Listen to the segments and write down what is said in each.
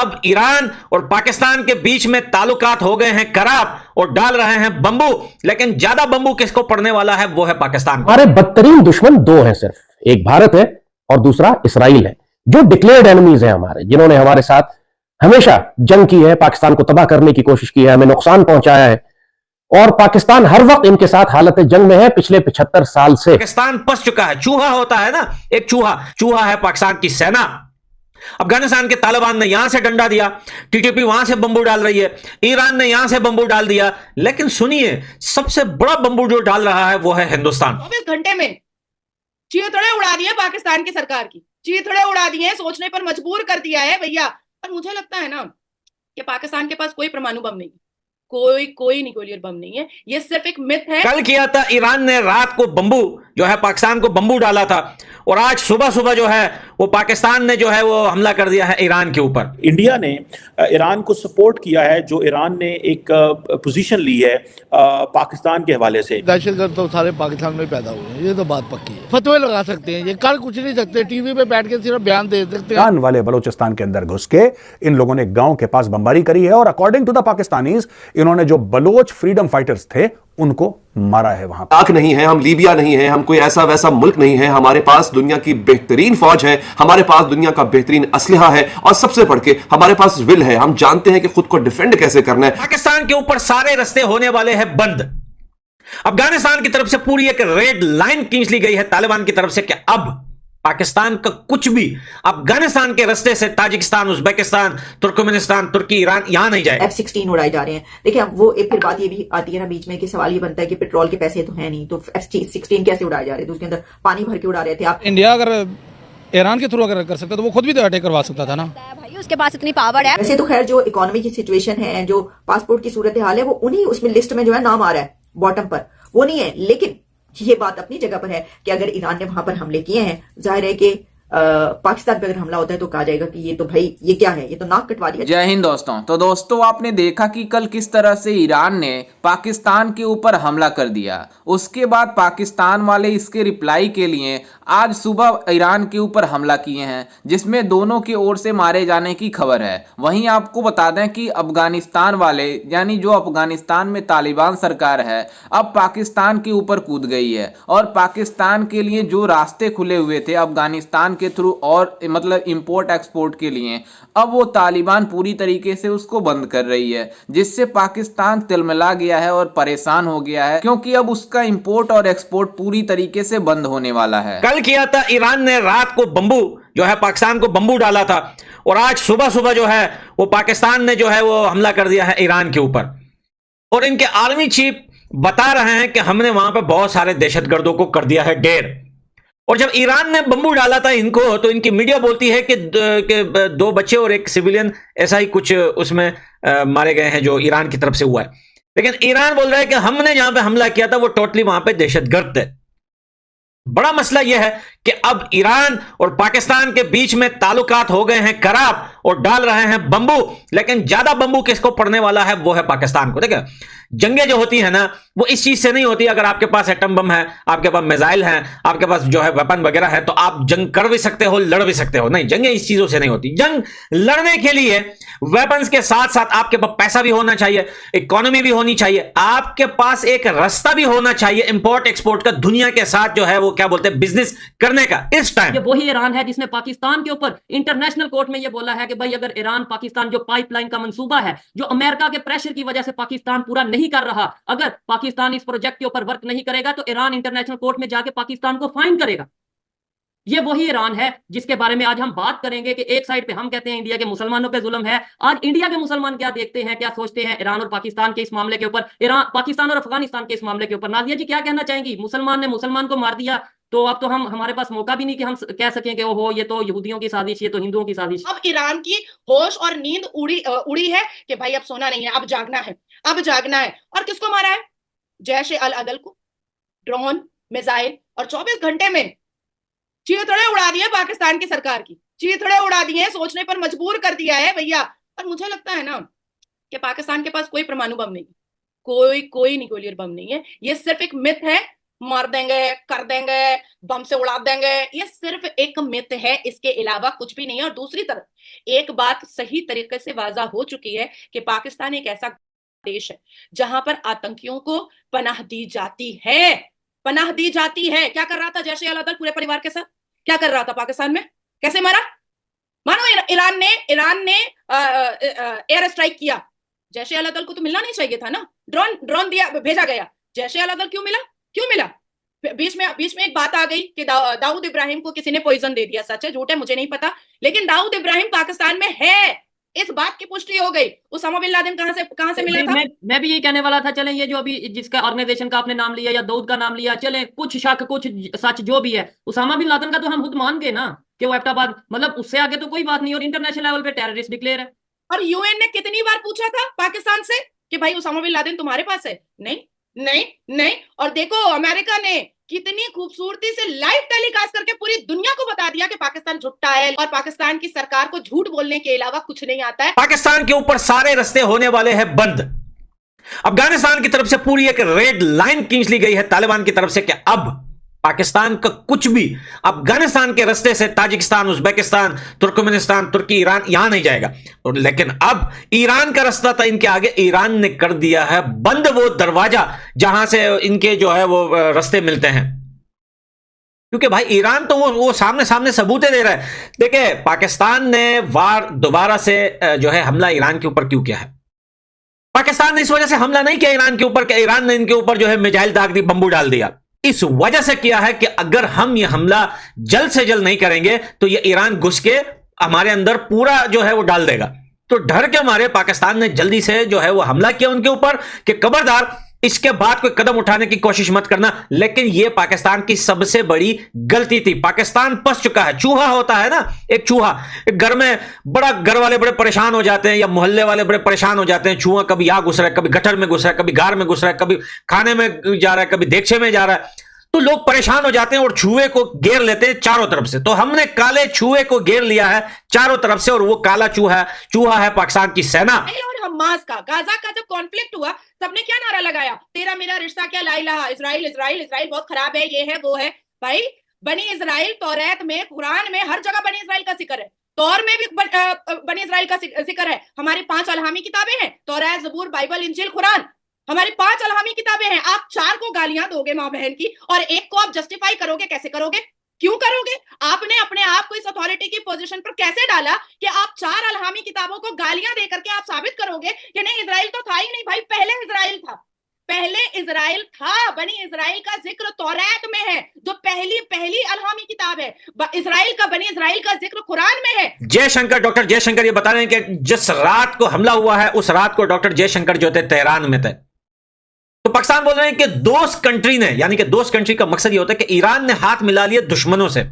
अब ईरान और पाकिस्तान के बीच में ताल्लुकात हो गए हैं खराब और डाल रहे हैं बंबू, लेकिन ज्यादा बंबू किसको पड़ने वाला है वो है पाकिस्तान को। हमारे बदतरीन दुश्मन दो हैं, सिर्फ एक भारत है और दूसरा इसराइल है, जो डिक्लेयर्ड एनिमीज हैं हमारे, जिन्होंने हमारे साथ हमेशा जंग की है, पाकिस्तान को तबाह करने की कोशिश की है, हमें नुकसान पहुंचाया है और पाकिस्तान हर वक्त इनके साथ हालत जंग में है पिछले 75 साल से। पाकिस्तान फंस चुका है, चूहा होता है ना, एक चूहा है पाकिस्तान की सेना। अफगानिस्तान के तालिबान ने यहां से डंडा दिया, टीटीपी वहां से बंबू डाल रही है, ईरान ने यहां से बंबू डाल दिया, लेकिन सुनिए सबसे बड़ा बंबू जो डाल रहा है वो है हिंदुस्तान। 24 घंटे में चीथड़े उड़ा दिए पाकिस्तान की सरकार की, चीथड़े उड़ा दिए, सोचने पर मजबूर कर दिया है भैया। और मुझे लगता है ना कि पाकिस्तान के पास कोई परमाणु बम नहीं, कोई न्यूक्लियर बम नहीं है, ये सिर्फ एक मिथ है। कल किया था ईरान ने रात को बंबू जो है पाकिस्तान को बंबू डाला था और आज सुबह जो है वो पाकिस्तान ने जो है वो हमला कर दिया है ईरान के ऊपर। इंडिया ने ईरान को सपोर्ट किया है, जो ईरान ने एक पोजीशन ली है पाकिस्तान के हवाले से। दहशतगर्द तो सारे पाकिस्तान में पैदा हुए हैं, ये तो बात पक्की है। फतवे लगा सकते हैं, ये कर कुछ नहीं सकते, टीवी पे बैठ के सिर्फ बयान दे सकते हैं। ईरान वाले बलूचिस्तान के अंदर घुस के इन लोगों ने गांव के पास बमबारी करी है और अकॉर्डिंग टू द पाकिस्तानीज इन्होंने जो बलोच फ्रीडम फाइटर्स थे उनको मारा है। वहां इराक नहीं है, हम लीबिया नहीं है, हम कोई ऐसा वैसा मुल्क नहीं है, हमारे पास दुनिया की बेहतरीन फौज है, हमारे पास दुनिया का बेहतरीन असलहा है और सबसे बढ़ के हमारे पास विल है। हम जानते हैं कि खुद को डिफेंड कैसे करना है। पाकिस्तान के ऊपर सारे रास्ते होने वाले हैं बंद। अफगानिस्तान की तरफ से पूरी एक रेड लाइन खींच ली गई है तालिबान की तरफ से कि अब पाकिस्तान का कुछ भी अफगानिस्तान के रास्ते से ताजिकिस्तान, उज्बेकिस्तान, तुर्कमेनिस्तान, तुर्की, ईरान यहां नहीं जाए। F-16 उड़ाए जा रहे हैं। देखिए वो एक फिर बात ये भी आती है ना बीच में कि सवाल ये बनता है कि पेट्रोल के पैसे तो है नहीं, तो F-16 कैसे उड़ाए जा रहे थे, तो उसके अंदर पानी भर के उड़ा रहे थे आप। इंडिया अगर ईरान के थ्रू अगर कर सकता तो वो खुद भी तो अटैक करवा सकता था ना भाई, उसके पास इतनी पावर है। वैसे तो खैर जो इकोनॉमी की सिचुएशन है, जो पासपोर्ट की सूरत हाल है, वो उन्हीं उसमें लिस्ट में जो है नाम आ रहा है बॉटम पर, वो नहीं है। लेकिन ये बात अपनी जगह पर है कि अगर ईरान ने वहां पर हमले किए हैं, जाहिर है कि पाकिस्तान पे अगर हमला होता है तो कहा जाएगा कि ये तो भाई ये क्या है, ये तो नाक कटवा दिया। जय हिंद दोस्तों। तो दोस्तों आपने देखा कि कल किस तरह से ईरान ने पाकिस्तान के ऊपर हमला कर दिया। उसके बाद पाकिस्तान वाले इसके रिप्लाई के लिए आज सुबह ईरान के ऊपर हमला किए हैं, जिसमें दोनों की ओर से मारे जाने की खबर है। वहीं आपको बता दें कि अफगानिस्तान वाले यानी जो अफगानिस्तान में तालिबान सरकार है अब पाकिस्तान के ऊपर कूद गई है और पाकिस्तान के लिए जो रास्ते खुले हुए थे अफगानिस्तान के थ्रू और मतलब इंपोर्ट एक्सपोर्ट के लिए, अब वो तालिबान पूरी तरीके से उसको बंद कर रही है, जिससे पाकिस्तान तिलमिला गया है और परेशान हो गया है, क्योंकि अब उसका इंपोर्ट और एक्सपोर्ट पूरी तरीके से बंद होने वाला है। कल किया था ईरान ने रात को बंबू जो है पाकिस्तान को बंबू डाला था और आज सुबह जो है वो पाकिस्तान ने जो है वो हमला कर दिया है ईरान के ऊपर। और इनके आर्मी चीफ बता रहे हैं कि हमने वहां पर बहुत सारे दहशतगर्दों को कर दिया है ढेर। और जब ईरान ने बंबू डाला था इनको, तो इनकी मीडिया बोलती है कि 2 बच्चे और 1 सिविलियन ऐसा ही कुछ उसमें मारे गए हैं जो ईरान की तरफ से हुआ है। लेकिन ईरान बोल रहा है कि हमने जहां पे हमला किया था वो टोटली वहां पे दहशतगर्द थे। बड़ा मसला यह है कि अब ईरान और पाकिस्तान के बीच में ताल्लुकात हो गए हैं खराब और डाल रहे हैं बंबू, लेकिन ज्यादा बंबू किसको पड़ने वाला है वो है पाकिस्तान को। देखिए जंगें जो होती है ना वो इस चीज से नहीं होती। अगर आपके पास एटम बम है, आपके पास मिसाइल है, आपके पास जो है वेपन वगैरह है, तो आप जंग कर भी सकते हो, लड़ भी सकते हो। नहीं, जंगें इस चीजों से नहीं होती। जंग लड़ने के लिए वेपन्स के साथ साथ आपके पास पैसा भी होना चाहिए, इकोनॉमी भी होनी चाहिए, आपके पास एक रास्ता भी होना चाहिए इंपोर्ट एक्सपोर्ट का, दुनिया के साथ जो है वो क्या बोलते हैं बिजनेस करने का। इस टाइम ये वही ईरान है जिसने पाकिस्तान के ऊपर इंटरनेशनल कोर्ट में ये बोला है कि भाई अगर ईरान पाकिस्तान जो पाइपलाइन का मंसूबा है, जो अमेरिका के प्रेशर की वजह से पाकिस्तान पूरा नहीं कर रहा, अगर पाकिस्तान इस प्रोजेक्ट के ऊपर वर्क नहीं करेगा तो ईरान इंटरनेशनल कोर्ट में जाके पाकिस्तान को फाइन करेगा। ये वही ईरान है जिसके बारे में आज हम बात करेंगे कि एक साइड पे हम कहते हैं इंडिया के मुसलमानों पे जुल्म है, आज इंडिया के मुसलमान क्या देखते हैं, क्या सोचते हैं ईरान और पाकिस्तान के इस मामले के ऊपर, ईरान पाकिस्तान और अफगानिस्तान के इस मामले के ऊपर। नाजिया जी क्या कहना चाहेंगी? मुसलमान ने मुसलमान को मार दिया तो अब तो हमारे पास मौका भी नहीं कि हम कह सकें कि ओहो ये तो यहूदियों की साजिश, ये तो हिंदुओं की साजिश। अब ईरान की होश और नींद उड़ी है कि भाई अब सोना नहीं है, अब जागना है, अब जागना है। और किसको मारा है? जैश अल अदल को, ड्रोन, मिसाइल, और 24 घंटे में चीथड़े उड़ा दिए पाकिस्तान की सरकार की, चीथड़े उड़ा दिए, सोचने पर मजबूर कर दिया है भैया। और मुझे लगता है ना कि पाकिस्तान के पास कोई परमाणु बम नहीं, कोई न्यूक्लियर बम नहीं है, ये सिर्फ एक मिथ है, मार देंगे, कर देंगे, बम से उड़ा देंगे, ये सिर्फ एक मिथ है, इसके अलावा कुछ भी नहीं है। और दूसरी तरफ एक बात सही तरीके से वाज़ा हो चुकी है कि पाकिस्तान एक ऐसा देश है जहां पर आतंकियों को पनाह दी जाती है, पनाह दी जाती है। क्या कर रहा था जैश ए अल-अदल पूरे परिवार के साथ? क्या कर रहा था पाकिस्तान में? कैसे मारा? मानो ईरान ने एयर स्ट्राइक किया, जैश ए अल-अदल को तो मिलना नहीं चाहिए था ना, ड्रोन दिया, भेजा गया, जैश ए अल-अदल क्यों मिला? बीच में एक बात आ गई कि दाऊद इब्राहिम को किसी ने पॉइजन दे दिया। सच है झूठ है मुझे नहीं पता, लेकिन दाऊद इब्राहिम पाकिस्तान में है, इस बात की पुष्टि हो गई। उसामा बिन लादेन कहां से मिला था? मैं भी यही कहने वाला था। चलें, ये जो अभी जिसका ऑर्गेनाइजेशन का आपने नाम लिया या दाऊद का नाम लिया, चलें कुछ शक कुछ सच जो भी है, उसामा बिन लादेन का तो हम खुद मान गए ना कि वो एबटाबाद, मतलब उससे आगे तो कोई बात नहीं, और इंटरनेशनल लेवल पे टेररिस्ट डिक्लेयर है। और यूएन ने कितनी बार पूछा था पाकिस्तान से कि भाई उसामा बिन लादेन तुम्हारे पास है? नहीं। और देखो अमेरिका ने कितनी खूबसूरती से लाइव टेलीकास्ट करके पूरी दुनिया को बता दिया कि पाकिस्तान झूठा है और पाकिस्तान की सरकार को झूठ बोलने के अलावा कुछ नहीं आता है। पाकिस्तान के ऊपर सारे रास्ते होने वाले हैं बंद। अफगानिस्तान की तरफ से पूरी एक रेड लाइन खींच ली गई है तालिबान की तरफ से कि अब पाकिस्तान का कुछ भी अफगानिस्तान के रास्ते से ताजिकिस्तान, उज्बेकिस्तान, तुर्कमेनिस्तान, तुर्की, ईरान यहां नहीं जाएगा। लेकिन अब ईरान का रास्ता था इनके आगे, ईरान ने कर दिया है बंद वो दरवाजा जहां से इनके जो है वो रास्ते मिलते हैं, क्योंकि भाई ईरान तो वो सामने सबूतें दे रहा है। देखिए पाकिस्तान ने वार दोबारा से जो है हमला ईरान के ऊपर क्यों किया है? पाकिस्तान ने इस वजह से हमला नहीं किया ईरान के ऊपर कि ईरान ने इनके ऊपर जो है मिसाइल दाग दी, बम्बू डाल दिया। इस वजह से किया है कि अगर हम ये हमला जल्द से जल्द नहीं करेंगे तो ये ईरान घुस के हमारे अंदर पूरा जो है वो डाल देगा। तो डर के मारे पाकिस्तान ने जल्दी से जो है वो हमला किया उनके ऊपर कि खबरदार इसके बाद कोई कदम उठाने की कोशिश मत करना। लेकिन यह पाकिस्तान की सबसे बड़ी गलती थी। पाकिस्तान फंस चुका है। चूहा होता है ना, एक चूहा, एक घर में बड़ा, घर वाले बड़े परेशान हो जाते हैं या मोहल्ले वाले बड़े परेशान हो जाते हैं। चूहा कभी यहां घुस रहा है, कभी गटर में घुस रहा है, कभी गार में घुस रहा है, कभी खाने में जा रहा है, कभी देगचे में जा रहा है। तो लोग परेशान हो जाते हैं और चूहे को घेर लेते हैं चारों तरफ से। तो हमने काले चूहे को घेर लिया है चारों तरफ से, और वो काला चूहा है पाकिस्तान की सेना। और हमास का, गाजा का जब कॉन्फ्लिक्ट हुआ सबने क्या नारा लगाया? तेरा मेरा रिश्ता क्या, ला इलाहा, इजराइल बहुत खराब है, ये है वो है। भाई बनी इजराइल तौरात में, कुरान में हर जगह बनी इजराइल का जिक्र है, तौर में भी बनी इजराइल का जिक्र है। हमारी 5 अलहामी किताबें हैं, तौरात, जबूर, बाइबल, इंजील, कुरान, हमारी 5 अलहामी किताबें हैं। आप 4 को गालियां दोगे मां बहन की और एक को आप जस्टिफाई करोगे? कैसे करोगे? क्यों करोगे? आपने अपने आप को इस अथॉरिटी की पोजीशन पर कैसे डाला कि आप 4 अलहामी किताबों को गालियां देकर के आप साबित करोगे कि नहीं इजराइल तो था ही नहीं? भाई पहले इजराइल था। बनी इजराइल का जिक्र तौरात में है, जो पहली अलहामी किताब है। बनी इजराइल का जिक्र कुरान में है। जयशंकर, डॉक्टर जयशंकर ये बता रहे हैं कि जिस रात को हमला हुआ है उस रात को डॉक्टर जयशंकर जो थे तेहरान में थे। तो पाकिस्तान बोल रहे हैं कि दोस्त कंट्री ने, यानी कि दोस्त कंट्री का मकसद ये होता है कि ईरान ने हाथ मिला लिए दुश्मनों से।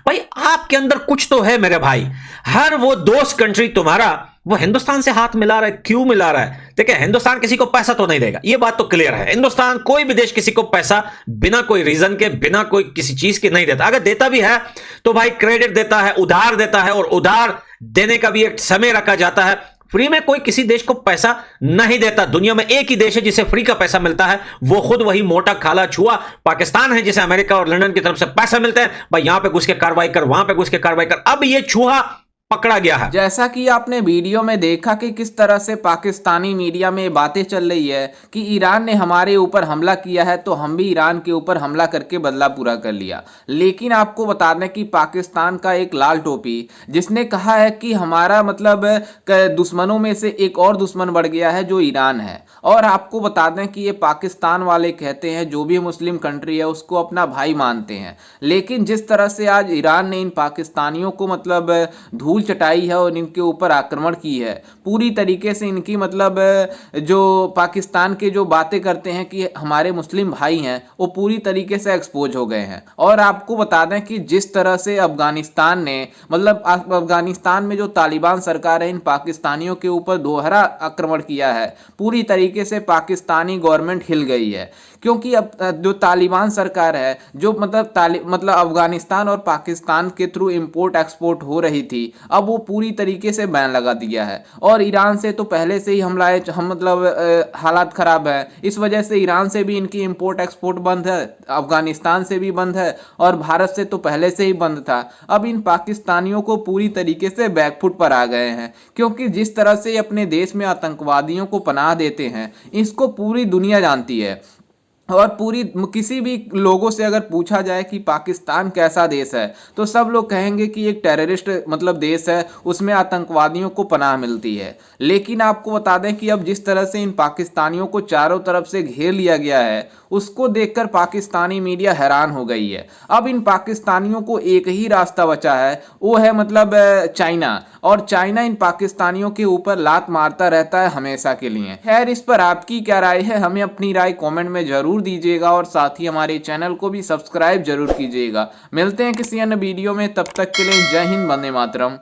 भाई आपके अंदर कुछ तो है मेरे भाई। हर वो दोस्त कंट्री तुम्हारा वो हिंदुस्तान से हाथ मिला रहा है, क्यों मिला रहा है? देखिए हिंदुस्तान किसी को पैसा तो नहीं देगा, ये बात तो क्लियर है। हिंदुस्तान, कोई भी देश किसी को पैसा बिना कोई रीजन के, बिना कोई किसी चीज के नहीं देता। अगर देता भी है तो भाई क्रेडिट देता है, उधार देता है, और उधार देने का भी एक समय रखा जाता है। फ्री में कोई किसी देश को पैसा नहीं देता। दुनिया में एक ही देश है जिसे फ्री का पैसा मिलता है, वो खुद वही मोटा खाला छुआ पाकिस्तान है, जिसे अमेरिका और लंदन की तरफ से पैसा मिलता है। भाई यहां पे घुस के कार्रवाई कर, वहां पे घुस के कार्रवाई कर। अब ये चूहा पकड़ा गया है। जैसा कि आपने वीडियो में देखा कि किस तरह से पाकिस्तानी मीडिया में बातें चल रही है कि ईरान ने हमारे ऊपर हमला किया है तो हम भी ईरान के ऊपर हमला करके बदला पूरा कर लिया। लेकिन आपको बता दें कि पाकिस्तान का एक लाल टोपी जिसने कहा है कि हमारा मतलब दुश्मनों में से एक और दुश्मन बढ़ गया है जो ईरान है। और आपको बता दें कि ये पाकिस्तान वाले कहते हैं जो भी मुस्लिम कंट्री है उसको अपना भाई मानते हैं। लेकिन जिस तरह से आज ईरान ने इन पाकिस्तानियों को मतलब धूल चटाई है और इनके ऊपर आक्रमण की है, पूरी तरीके से इनकी मतलब जो पाकिस्तान के जो बातें करते हैं कि हमारे मुस्लिम भाई हैं वो पूरी तरीके से एक्सपोज हो गए हैं। और आपको बता दें कि जिस तरह से अफगानिस्तान ने मतलब अफगानिस्तान में जो तालिबान सरकार है इन पाकिस्तानियों के ऊपर दोहरा आक्रमण किया है, पूरी तरीके से पाकिस्तानी गवर्नमेंट हिल गई है। क्योंकि अब जो तालिबान सरकार है जो मतलब अफगानिस्तान और पाकिस्तान के थ्रू इंपोर्ट एक्सपोर्ट हो रही थी, अब वो पूरी तरीके से बैन लगा दिया है। और ईरान से तो पहले से ही हमलाएं हालात खराब है, इस वजह से ईरान से भी इनकी इंपोर्ट एक्सपोर्ट बंद है, अफगानिस्तान से भी बंद है और भारत से तो पहले से ही बंद था। अब इन पाकिस्तानियों को पूरी तरीके से बैकफुट पर आ गए हैं, क्योंकि जिस तरह से अपने देश में आतंकवादियों को पनाह देते हैं इसको पूरी दुनिया जानती है। और पूरी किसी भी लोगों से अगर पूछा जाए कि पाकिस्तान कैसा देश है तो सब लोग कहेंगे कि एक टेररिस्ट देश है, उसमें आतंकवादियों को पनाह मिलती है। लेकिन आपको बता दें कि अब जिस तरह से इन पाकिस्तानियों को चारों तरफ से घेर लिया गया है उसको देखकर पाकिस्तानी मीडिया हैरान हो गई है। अब इन पाकिस्तानियों को एक ही रास्ता बचा है, वो है चाइना, और चाइना इन पाकिस्तानियों के ऊपर लात मारता रहता है हमेशा के लिए। खैर, इस पर आपकी क्या राय है, हमें अपनी राय कमेंट में जरूर दीजिएगा और साथ ही हमारे चैनल को भी सब्सक्राइब जरूर कीजिएगा। मिलते हैं किसी अन्य वीडियो में, तब तक के लिए जय हिंद, वंदे मातरम।